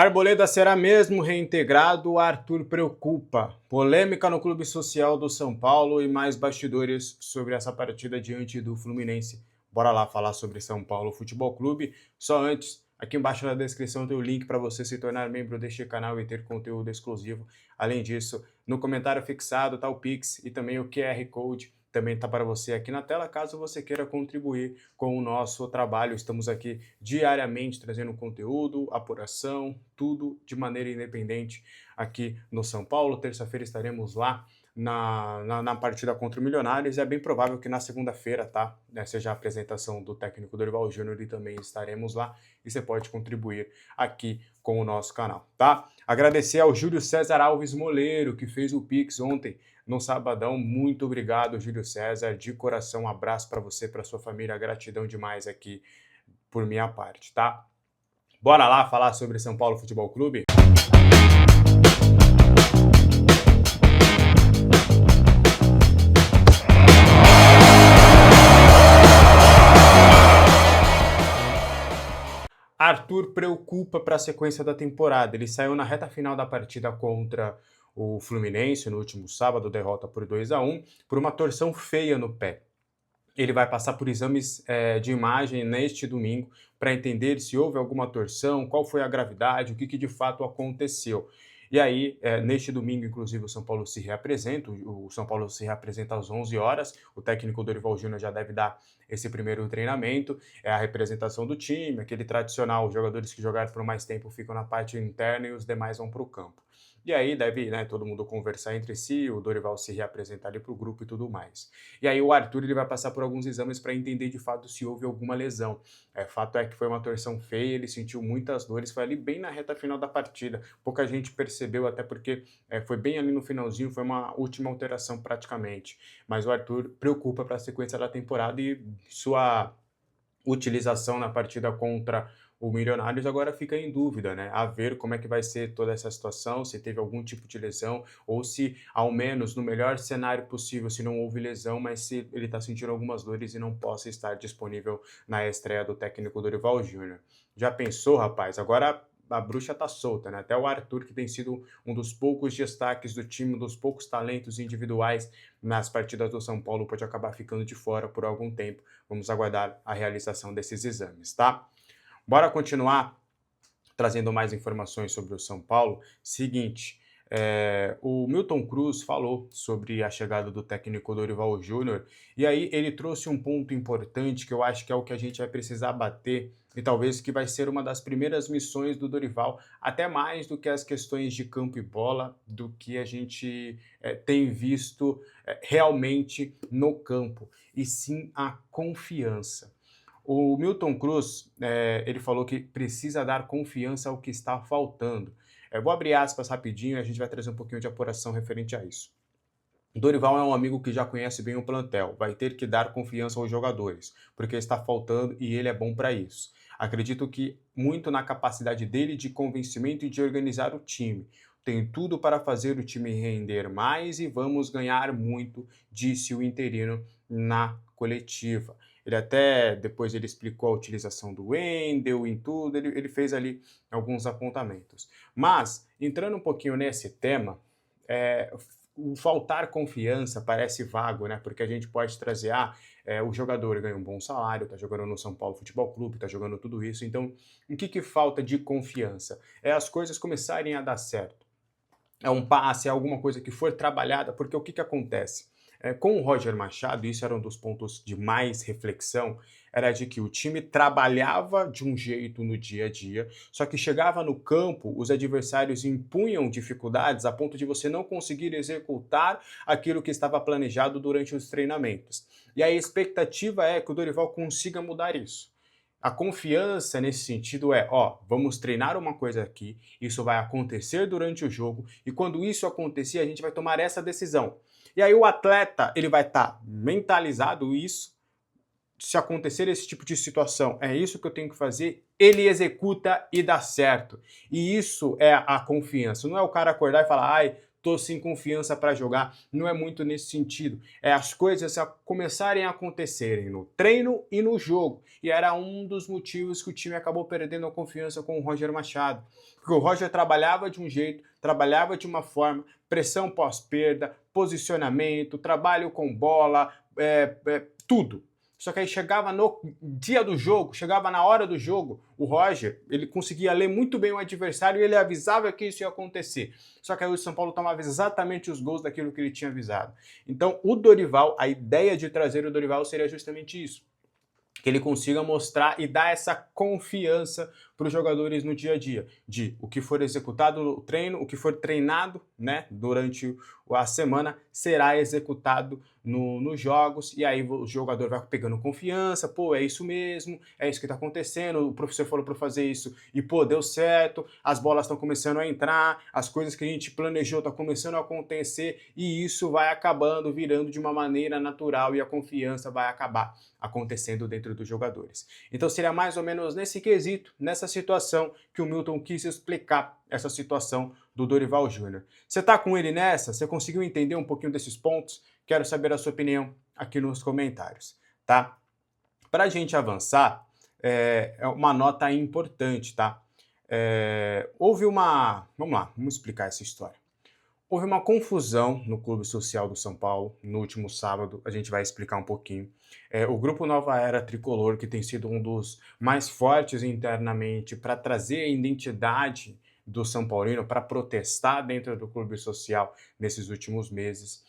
Arboleda será mesmo reintegrado? Arthur preocupa. Polêmica no Clube Social do São Paulo e mais bastidores sobre essa partida diante do Fluminense. Bora lá falar sobre São Paulo Futebol Clube. Só antes, aqui embaixo na descrição tem o link para você se tornar membro deste canal e ter conteúdo exclusivo. Além disso, no comentário fixado está o Pix e também o QR Code. Também está para você aqui na tela, caso você queira contribuir com o nosso trabalho. Estamos aqui diariamente trazendo conteúdo, apuração, tudo de maneira independente aqui no São Paulo. Terça-feira estaremos lá na partida contra o Milionários. É bem provável que na segunda-feira, tá? Seja a apresentação do técnico Dorival Júnior e também estaremos lá. E você pode contribuir aqui com o nosso canal, tá? Agradecer ao Júlio César Alves Moleiro, que fez o Pix ontem no sabadão. Muito obrigado, Júlio César, de coração, um abraço para você, para sua família, gratidão demais aqui por minha parte, tá? Bora lá falar sobre São Paulo Futebol Clube? Arthur preocupa para a sequência da temporada. Ele saiu na reta final da partida contra o Fluminense no último sábado, derrota por 2-1, por uma torção feia no pé. Ele vai passar por exames de imagem neste domingo para entender se houve alguma torção, qual foi a gravidade, o que de fato aconteceu. E aí, neste domingo, inclusive, o São Paulo se reapresenta. O São Paulo se reapresenta às 11 horas. O técnico Dorival Júnior já deve dar esse primeiro treinamento. É a representação do time, aquele tradicional. Os jogadores que jogaram por mais tempo ficam na parte interna e os demais vão para o campo. E aí deve, todo mundo conversar entre si, o Dorival se reapresentar ali para o grupo e tudo mais. E aí o Arthur ele vai passar por alguns exames para entender de fato se houve alguma lesão. Fato é que foi uma torção feia, ele sentiu muitas dores, foi ali bem na reta final da partida. Pouca gente percebeu, até porque foi bem ali no finalzinho, foi uma última alteração praticamente. Mas o Arthur preocupa para a sequência da temporada e sua utilização na partida contra o Milionários agora fica em dúvida, né? A ver como é que vai ser toda essa situação, se teve algum tipo de lesão, ou se, ao menos, no melhor cenário possível, se não houve lesão, mas se ele está sentindo algumas dores e não possa estar disponível na estreia do técnico Dorival Júnior. Já pensou, rapaz? Agora a bruxa tá solta, né? Até o Arthur, que tem sido um dos poucos destaques do time, um dos poucos talentos individuais nas partidas do São Paulo, pode acabar ficando de fora por algum tempo. Vamos aguardar a realização desses exames, tá? Bora continuar trazendo mais informações sobre o São Paulo. Seguinte, o Milton Cruz falou sobre a chegada do técnico Dorival Júnior e aí ele trouxe um ponto importante que eu acho que é o que a gente vai precisar bater e talvez que vai ser uma das primeiras missões do Dorival, até mais do que as questões de campo e bola, do que a gente tem visto realmente no campo, e sim a confiança. O Milton Cruz, ele falou que precisa dar confiança ao que está faltando. Vou abrir aspas rapidinho e a gente vai trazer um pouquinho de apuração referente a isso. Dorival é um amigo que já conhece bem o plantel, vai ter que dar confiança aos jogadores, porque está faltando e ele é bom para isso. Acredito que muito na capacidade dele de convencimento e de organizar o time. Tem tudo para fazer o time render mais e vamos ganhar muito, disse o interino na coletiva. Ele até, depois ele explicou a utilização do Wendel em tudo, ele fez ali alguns apontamentos. Mas, entrando um pouquinho nesse tema, o faltar confiança parece vago, né? Porque a gente pode trazer, o jogador ganha um bom salário, tá jogando no São Paulo Futebol Clube, tá jogando tudo isso. Então, o que falta de confiança? É as coisas começarem a dar certo. É um passe, é alguma coisa que for trabalhada, porque o que acontece? Com o Roger Machado, isso era um dos pontos de mais reflexão, era de que o time trabalhava de um jeito no dia a dia, só que chegava no campo, os adversários impunham dificuldades a ponto de você não conseguir executar aquilo que estava planejado durante os treinamentos. E a expectativa é que o Dorival consiga mudar isso. A confiança nesse sentido é, vamos treinar uma coisa aqui, isso vai acontecer durante o jogo, e quando isso acontecer, a gente vai tomar essa decisão. E aí o atleta, ele vai estar mentalizado isso, se acontecer esse tipo de situação, é isso que eu tenho que fazer, ele executa e dá certo. E isso é a confiança. Não é o cara acordar e falar, tô sem confiança para jogar. Não é muito nesse sentido. É as coisas começarem a acontecerem no treino e no jogo. E era um dos motivos que o time acabou perdendo a confiança com o Roger Machado. Porque o Roger trabalhava de um jeito, trabalhava de uma forma, pressão pós-perda, posicionamento, trabalho com bola, tudo. Só que aí chegava no dia do jogo, chegava na hora do jogo, o Roger, ele conseguia ler muito bem o adversário e ele avisava que isso ia acontecer. Só que aí o São Paulo tomava exatamente os gols daquilo que ele tinha avisado. Então o Dorival, a ideia de trazer o Dorival seria justamente isso. Que ele consiga mostrar e dar essa confiança para os jogadores no dia a dia, de o que for executado no treino, o que for treinado, né, durante a semana, será executado nos jogos, e aí o jogador vai pegando confiança, pô, é isso mesmo, é isso que está acontecendo, o professor falou para fazer isso, e pô, deu certo, as bolas estão começando a entrar, as coisas que a gente planejou estão começando a acontecer, e isso vai acabando, virando de uma maneira natural, e a confiança vai acabar acontecendo dentro dos jogadores. Então seria mais ou menos nesse quesito, nessa situação, que o Milton quis explicar essa situação do Dorival Júnior. Você tá com ele nessa? Você conseguiu entender um pouquinho desses pontos? Quero saber a sua opinião aqui nos comentários, tá? Para a gente avançar, é uma nota importante, tá? Houve uma... Vamos lá, vamos explicar essa história. Houve uma confusão no Clube Social do São Paulo no último sábado, a gente vai explicar um pouquinho. O Grupo Nova Era Tricolor, que tem sido um dos mais fortes internamente para trazer a identidade do São Paulino, para protestar dentro do Clube Social nesses últimos meses,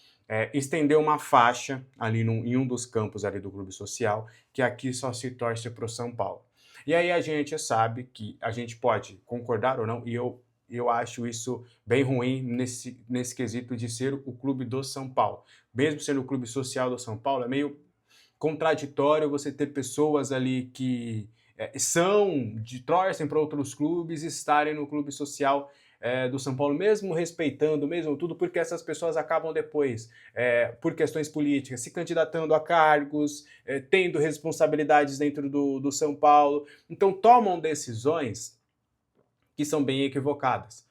estendeu uma faixa ali em um dos campos ali do Clube Social, que aqui só se torce para o São Paulo. E aí a gente sabe que a gente pode concordar ou não, e eu acho isso bem ruim nesse quesito de ser o clube do São Paulo. Mesmo sendo o clube social do São Paulo, é meio contraditório você ter pessoas ali que torcem para outros clubes estarem no clube social do São Paulo, mesmo respeitando, mesmo tudo, porque essas pessoas acabam depois, por questões políticas, se candidatando a cargos, tendo responsabilidades dentro do São Paulo. Então tomam decisões que são bem equivocadas.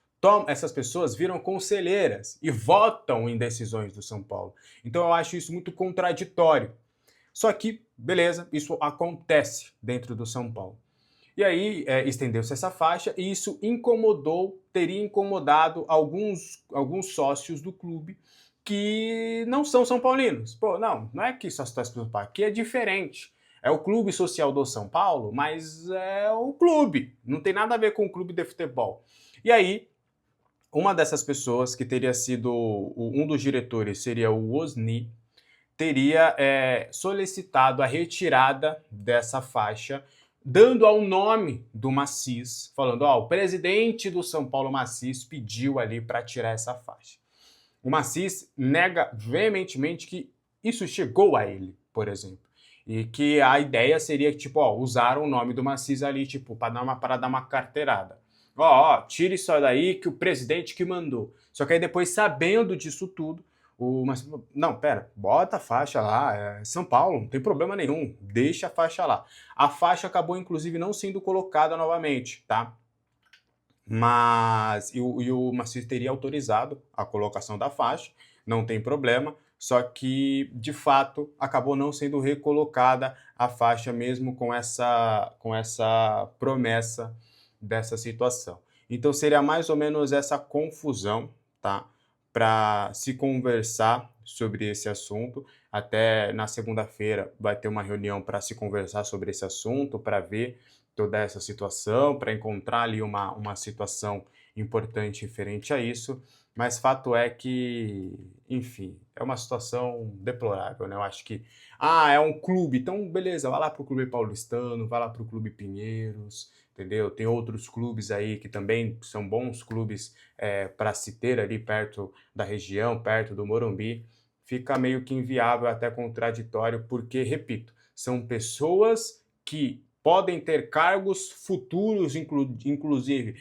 Essas pessoas viram conselheiras e votam em decisões do São Paulo. Então eu acho isso muito contraditório. Só que, beleza, isso acontece dentro do São Paulo. E aí estendeu-se essa faixa e isso teria incomodado alguns sócios do clube que não são São Paulinos. Pô, não é que só se torce pelo São Paulo, aqui é diferente. É o Clube Social do São Paulo, mas é o clube, não tem nada a ver com o clube de futebol. E aí, uma dessas pessoas, que teria sido um dos diretores, seria o Osni, teria solicitado a retirada dessa faixa, dando ao nome do Macis, falando, o presidente do São Paulo, Macis, pediu ali para tirar essa faixa. O Macis nega veementemente que isso chegou a ele, por exemplo. E que a ideia seria, tipo, usar o nome do Macis ali, tipo, para dar uma carteirada. Tira isso daí que o presidente que mandou. Só que aí depois, sabendo disso tudo, o Macis falou, não, pera, bota a faixa lá, é São Paulo, não tem problema nenhum, deixa a faixa lá. A faixa acabou, inclusive, não sendo colocada novamente, tá? Mas o Macis teria autorizado a colocação da faixa, não tem problema, só que, de fato, acabou não sendo recolocada a faixa mesmo com essa promessa dessa situação. Então seria mais ou menos essa confusão, tá? Para se conversar sobre esse assunto. Até na segunda-feira vai ter uma reunião para se conversar sobre esse assunto, para ver toda essa situação, para encontrar ali uma situação importante referente a isso, mas fato é que, enfim, é uma situação deplorável, né? Eu acho que, é um clube, então beleza, vai lá pro Clube Paulistano, vai lá pro Clube Pinheiros, entendeu? Tem outros clubes aí que também são bons clubes para se ter ali perto da região, perto do Morumbi. Fica meio que inviável, até contraditório, porque, repito, são pessoas que podem ter cargos futuros, inclusive.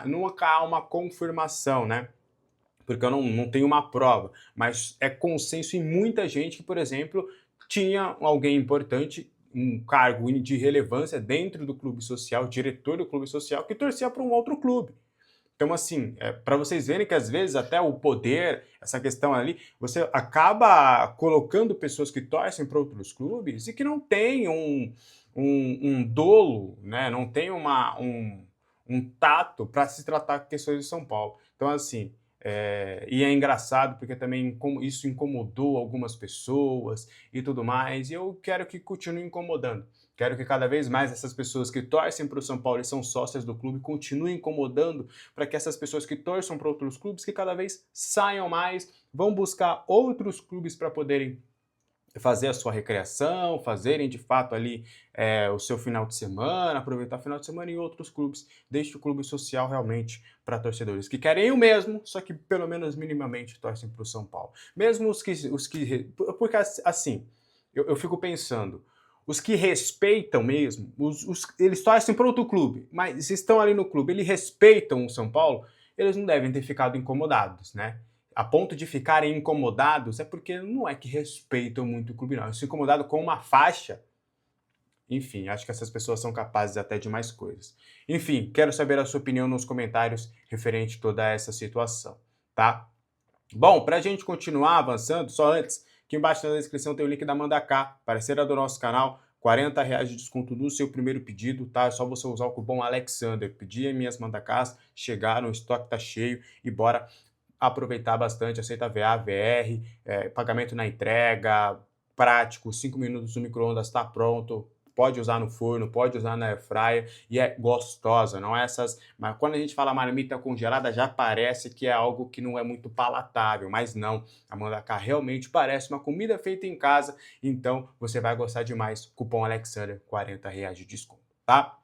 Nunca há uma confirmação, né? Porque eu não tenho uma prova, mas é consenso em muita gente que, por exemplo, tinha alguém importante, um cargo de relevância dentro do clube social, diretor do clube social, que torcia para um outro clube. Então, assim, para vocês verem que às vezes até o poder, essa questão ali, você acaba colocando pessoas que torcem para outros clubes e que não têm um dolo, né? Não tem um tato para se tratar com questões de São Paulo. Então, assim, e é engraçado porque também isso incomodou algumas pessoas e tudo mais, e eu quero que continue incomodando. Quero que cada vez mais essas pessoas que torcem para o São Paulo e são sócias do clube continuem incomodando para que essas pessoas que torçam para outros clubes que cada vez saiam mais, vão buscar outros clubes para poderem fazer a sua recreação, fazerem de fato ali o seu final de semana, aproveitar o final de semana em outros clubes. Deixe o clube social realmente para torcedores que querem o mesmo, só que pelo menos minimamente torcem para o São Paulo. Mesmo porque assim, eu fico pensando, os que respeitam mesmo, eles torcem para outro clube, mas estão ali no clube, eles respeitam o São Paulo, eles não devem ter ficado incomodados, né? A ponto de ficarem incomodados é porque não é que respeitam muito o clube, não. Eu sou incomodado com uma faixa. Enfim, acho que essas pessoas são capazes até de mais coisas. Enfim, quero saber a sua opinião nos comentários referente a toda essa situação, tá? Bom, para a gente continuar avançando, só antes, aqui embaixo na descrição tem o link da Mandaká, parceira do nosso canal, R$ 40 de desconto no seu primeiro pedido, tá? É só você usar o cupom Alexander. Pedi minhas Mandacás, chegaram, o estoque tá cheio e bora aproveitar bastante, aceita VA, VR, pagamento na entrega, prático, 5 minutos no micro-ondas está pronto, pode usar no forno, pode usar na airfryer e é gostosa, não é essas... Mas quando a gente fala marmita congelada já parece que é algo que não é muito palatável, mas não, a Mandaká realmente parece uma comida feita em casa, então você vai gostar demais, cupom Alexander, R$ 40 de desconto, tá?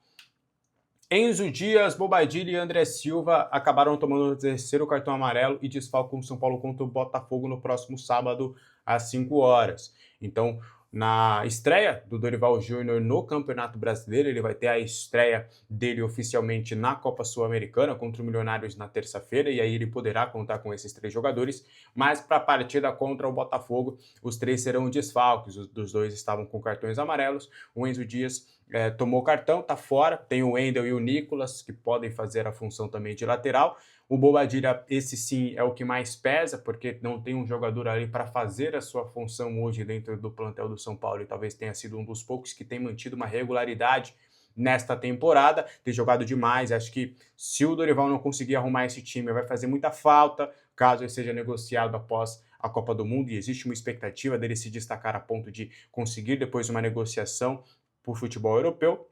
Enzo Dias, Bobadilha e André Silva acabaram tomando o terceiro cartão amarelo e desfalcam o São Paulo contra o Botafogo no próximo sábado, às 5 horas. Então, na estreia do Dorival Júnior no Campeonato Brasileiro, ele vai ter a estreia dele oficialmente na Copa Sul-Americana contra o Milionários na terça-feira, e aí ele poderá contar com esses 3 jogadores, mas para a partida contra o Botafogo, os 3 serão desfalques, os dos 2 estavam com cartões amarelos, o Enzo Dias tomou cartão, tá fora, tem o Wendel e o Nicolas, que podem fazer a função também de lateral. O Bobadilha, esse sim, é o que mais pesa, porque não tem um jogador ali para fazer a sua função hoje dentro do plantel do São Paulo, e talvez tenha sido um dos poucos que tem mantido uma regularidade nesta temporada, tem jogado demais. Acho que se o Dorival não conseguir arrumar esse time, vai fazer muita falta, caso ele seja negociado após a Copa do Mundo, e existe uma expectativa dele se destacar a ponto de conseguir depois uma negociação por futebol europeu.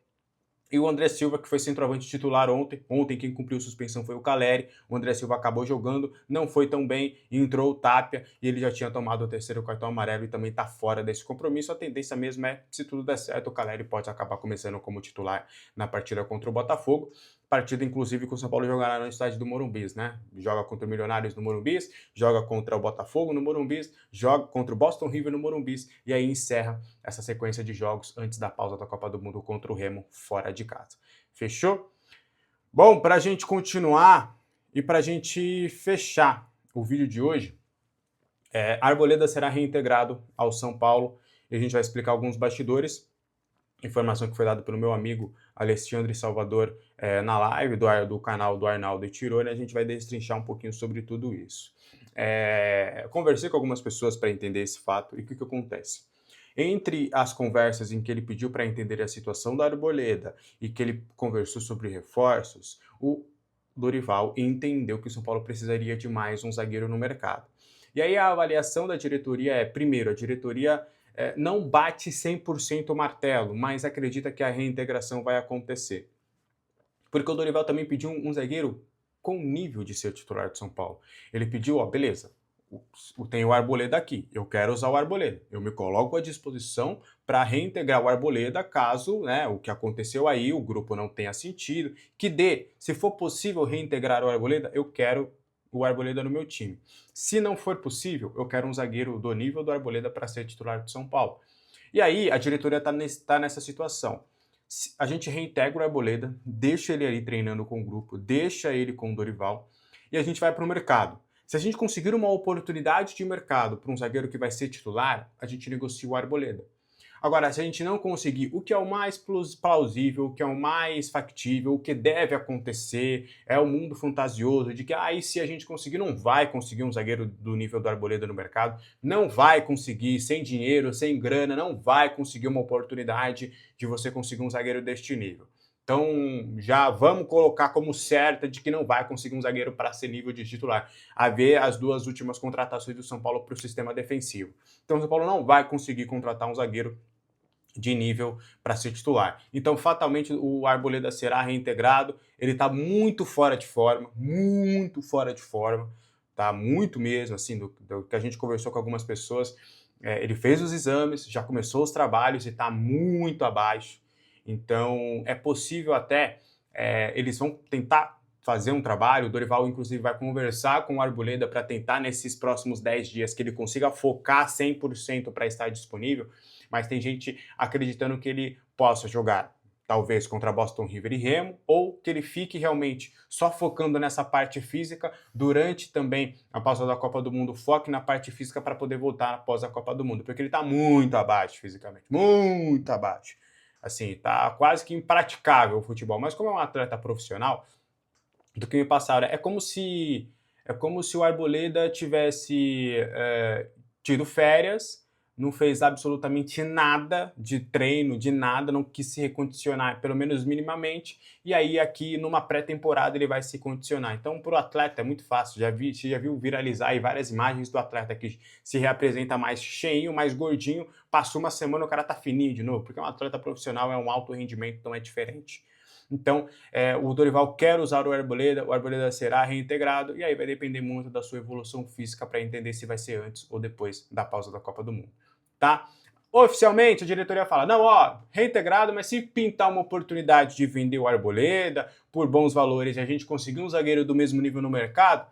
E o André Silva, que foi centroavante titular ontem. Ontem quem cumpriu suspensão foi o Caleri. O André Silva acabou jogando, não foi tão bem, entrou o Tapia e ele já tinha tomado o terceiro cartão amarelo e também está fora desse compromisso. A tendência mesmo é, se tudo der certo, o Caleri pode acabar começando como titular na partida contra o Botafogo. Partida, inclusive, que o São Paulo jogará no estádio do Morumbis, né? Joga contra o Milionários no Morumbis, joga contra o Botafogo no Morumbis, joga contra o Boston River no Morumbis e aí encerra essa sequência de jogos antes da pausa da Copa do Mundo contra o Remo fora de casa. Fechou? Bom, para a gente continuar e para a gente fechar o vídeo de hoje, Arboleda será reintegrado ao São Paulo e a gente vai explicar alguns bastidores. Informação que foi dada pelo meu amigo Alexandre Salvador na live do canal do Arnaldo e Tirone. A gente vai destrinchar um pouquinho sobre tudo isso. Conversei com algumas pessoas para entender esse fato e o que acontece. Entre as conversas em que ele pediu para entender a situação da Arboleda e que ele conversou sobre reforços, o Dorival entendeu que o São Paulo precisaria de mais um zagueiro no mercado. E aí a avaliação da diretoria primeiro, a diretoria não bate 100% o martelo, mas acredita que a reintegração vai acontecer. Porque o Dorival também pediu um zagueiro com nível de ser titular de São Paulo. Ele pediu, beleza, tem o Arboleda aqui, eu quero usar o Arboleda, eu me coloco à disposição para reintegrar o Arboleda caso, né, o que aconteceu aí, o grupo não tenha sentido, se for possível reintegrar o Arboleda, eu quero o Arboleda no meu time. Se não for possível, eu quero um zagueiro do nível do Arboleda para ser titular de São Paulo. E aí a diretoria está nessa situação. A gente reintegra o Arboleda, deixa ele ali treinando com o grupo, deixa ele com o Dorival e a gente vai para o mercado. Se a gente conseguir uma oportunidade de mercado para um zagueiro que vai ser titular, a gente negocia o Arboleda. Agora, se a gente não conseguir o que é o mais plausível, o que é o mais factível, o que deve acontecer, é o mundo fantasioso de que, e se a gente conseguir, não vai conseguir um zagueiro do nível do Arboleda no mercado, não vai conseguir, sem dinheiro, sem grana, não vai conseguir uma oportunidade de você conseguir um zagueiro deste nível. Então, já vamos colocar como certa de que não vai conseguir um zagueiro para ser nível de titular. A ver as duas últimas contratações do São Paulo para o sistema defensivo. Então, o São Paulo não vai conseguir contratar um zagueiro de nível para ser titular. Então, fatalmente, o Arboleda será reintegrado. Ele está muito fora de forma, tá? Muito mesmo, assim, do que a gente conversou com algumas pessoas. Ele fez os exames, já começou os trabalhos e está muito abaixo. Então, é possível até, eles vão tentar fazer um trabalho, o Dorival inclusive vai conversar com o Arboleda para tentar nesses próximos 10 dias que ele consiga focar 100% para estar disponível, mas tem gente acreditando que ele possa jogar talvez contra Boston River e Remo, ou que ele fique realmente só focando nessa parte física durante também a pausa da Copa do Mundo, foque na parte física para poder voltar após a Copa do Mundo, porque ele está muito abaixo fisicamente, muito abaixo. Assim, tá quase que impraticável o futebol, mas como é um atleta profissional, do que me passaram, é como se o Arboleda tivesse tido férias, não fez absolutamente nada de treino, de nada, não quis se recondicionar, pelo menos minimamente, e aí aqui numa pré-temporada ele vai se condicionar. Então, para o atleta é muito fácil, você já viu viralizar aí várias imagens do atleta que se reapresenta mais cheinho, mais gordinho, passou uma semana o cara tá fininho de novo, porque é um atleta profissional, é um alto rendimento, então é diferente. Então, o Dorival quer usar o Arboleda será reintegrado, e aí vai depender muito da sua evolução física para entender se vai ser antes ou depois da pausa da Copa do Mundo, tá? Oficialmente, a diretoria fala, não, reintegrado, mas se pintar uma oportunidade de vender o Arboleda por bons valores e a gente conseguir um zagueiro do mesmo nível no mercado,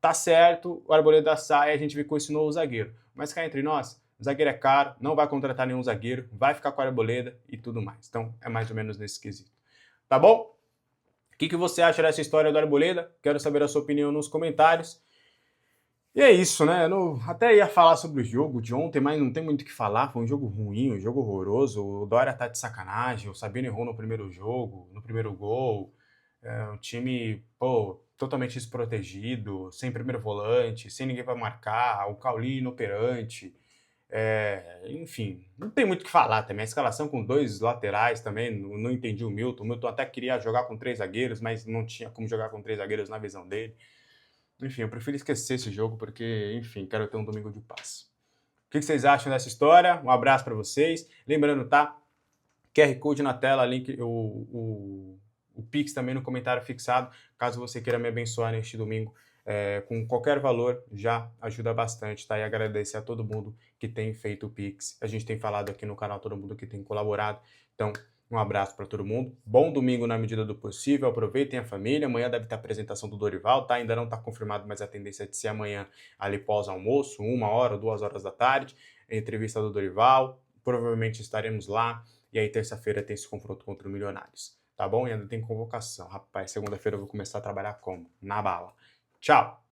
tá certo, o Arboleda sai e a gente vê com esse novo zagueiro. Mas cá entre nós, zagueiro é caro, não vai contratar nenhum zagueiro, vai ficar com o Arboleda e tudo mais. Então, é mais ou menos nesse quesito. Tá bom? O que você acha dessa história do Arboleda? Quero saber a sua opinião nos comentários. E é isso, né? Eu até ia falar sobre o jogo de ontem, mas não tem muito o que falar. Foi um jogo ruim, um jogo horroroso. O Dória tá de sacanagem. O Sabino errou no primeiro jogo, no primeiro gol. O time, totalmente desprotegido, sem primeiro volante, sem ninguém para marcar. O Cauli inoperante. Enfim, não tem muito o que falar também. A escalação com dois laterais também, não entendi o Milton. O Milton até queria jogar com 3 zagueiros, mas não tinha como jogar com 3 zagueiros na visão dele. Enfim, eu prefiro esquecer esse jogo porque, enfim, quero ter um domingo de paz. O que vocês acham dessa história? Um abraço para vocês. Lembrando, tá? QR Code na tela, link, o Pix também no comentário fixado, caso você queira me abençoar neste domingo. Com qualquer valor, já ajuda bastante, tá? E agradecer a todo mundo que tem feito o Pix. A gente tem falado aqui no canal, todo mundo que tem colaborado. Então, um abraço para todo mundo. Bom domingo na medida do possível. Aproveitem a família. Amanhã deve ter a apresentação do Dorival, tá? Ainda não está confirmado, mas a tendência é de ser amanhã ali pós-almoço, 1 hora, 2 horas da tarde. A entrevista do Dorival. Provavelmente estaremos lá. E aí, terça-feira, tem esse confronto contra o Milionários. Tá bom? E ainda tem convocação. Rapaz, segunda-feira eu vou começar a trabalhar como? Na bala. Tchau!